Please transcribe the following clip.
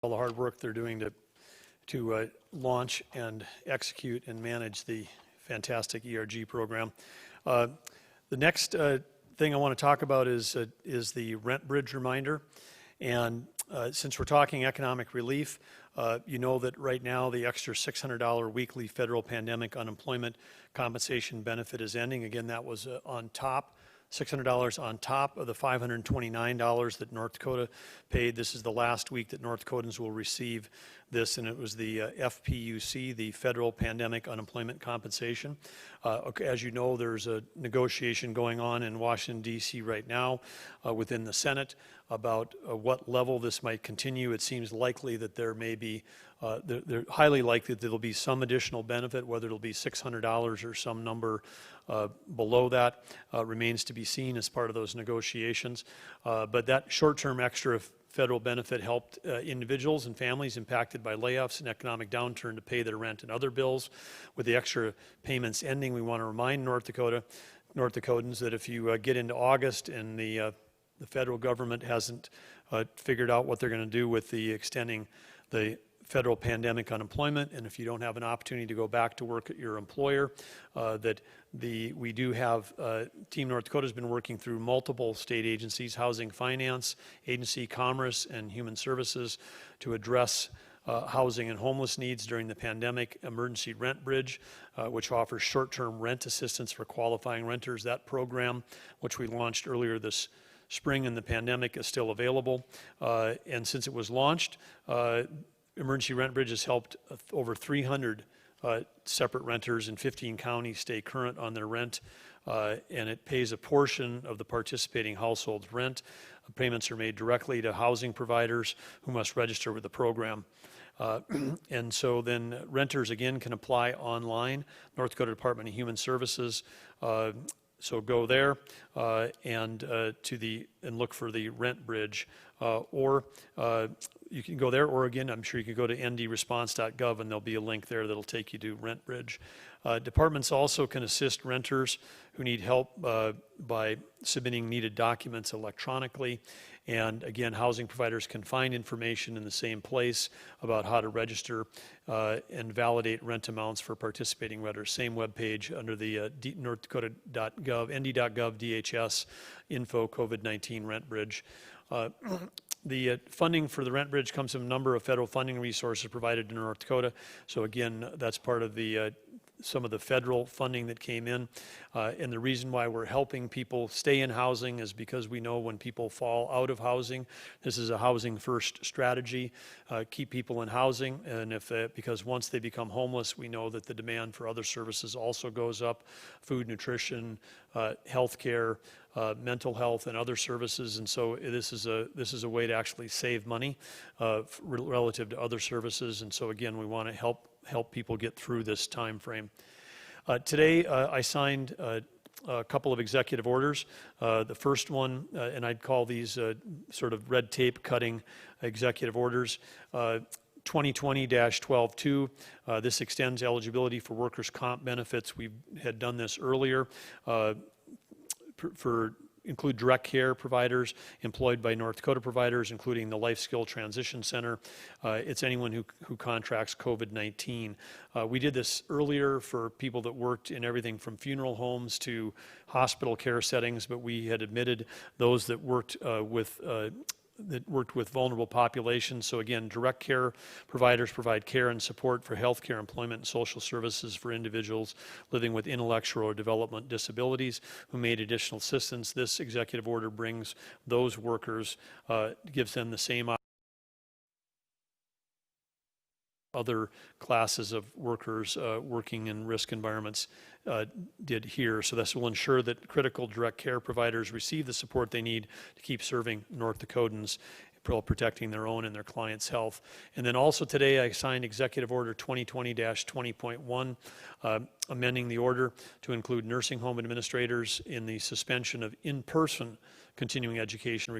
all the hard work they're doing to launch and execute and manage the fantastic ERG program. The next thing I want to talk about is the rent bridge reminder. And since we're talking economic relief, you know that right now the extra $600 weekly federal pandemic unemployment compensation benefit is ending. Again, that was on top. $600 on top of the $529 that North Dakota paid. This is the last week that North Dakotans will receive this, and it was the FPUC, the Federal Pandemic Unemployment Compensation. As you know, there's a negotiation going on in Washington, D.C. right now within the Senate about what level this might continue. It seems likely that there may be, they're highly likely that there'll be some additional benefit, whether it'll be $600 or some number below that remains to be seen as part of those negotiations. But that short-term extra federal benefit helped individuals and families impacted by layoffs and economic downturn to pay their rent and other bills. With the extra payments ending, we want to remind North Dakotans that if you get into August and the federal government hasn't figured out what they're going to do with the extending the federal pandemic unemployment, and if you don't have an opportunity to go back to work at your employer, we do have, Team North Dakota has been working through multiple state agencies, Housing Finance Agency, Commerce, and Human Services to address housing and homeless needs during the pandemic. Emergency Rent Bridge, which offers short-term rent assistance for qualifying renters. That program, which we launched earlier this spring in the pandemic, is still available. And since it was launched, Emergency Rent Bridge has helped over 300 separate renters in 15 counties stay current on their rent, and it pays a portion of the participating household's rent. Payments are made directly to housing providers who must register with the program. And so then renters again can apply online, North Dakota Department of Human Services. So go there and look for the rent bridge, or you can go there, or again, I'm sure you can go to ndresponse.gov and there'll be a link there that'll take you to Rent Bridge. Departments also can assist renters who need help by submitting needed documents electronically. And again, housing providers can find information in the same place about how to register and validate rent amounts for participating renters. Same webpage under the northdakota.gov, nd.gov, DHS, info, COVID-19 Rent Bridge. The funding for the Rent Bridge comes from a number of federal funding resources provided in North Dakota. So again, that's part of the some of the federal funding that came in. And the reason why we're helping people stay in housing is because we know when people fall out of housing, this is a housing first strategy, keep people in housing. And because once they become homeless, we know that the demand for other services also goes up, food, nutrition, health care, mental health, and other services. And so this is a way to actually save money relative to other services. And so again, we want to help people get through this time frame. Today, I signed a couple of executive orders. The first one, and I'd call these sort of red tape cutting executive orders. 2020-12-2, this extends eligibility for workers' comp benefits. We had done this earlier include direct care providers employed by North Dakota providers, including the Life Skill Transition Center. It's anyone who contracts COVID-19. We did this earlier for people that worked in everything from funeral homes to hospital care settings, but we had admitted those that worked with vulnerable populations. So again, direct care providers provide care and support for health care, employment, and social services for individuals living with intellectual or development disabilities who need additional assistance. This executive order brings those workers, gives them the same other classes of workers working in risk environments did here. So this will ensure that critical direct care providers receive the support they need to keep serving North Dakotans, protecting their own and their clients' health. And then also today I signed Executive Order 2020-20.1, amending the order to include nursing home administrators in the suspension of in-person continuing education requirements.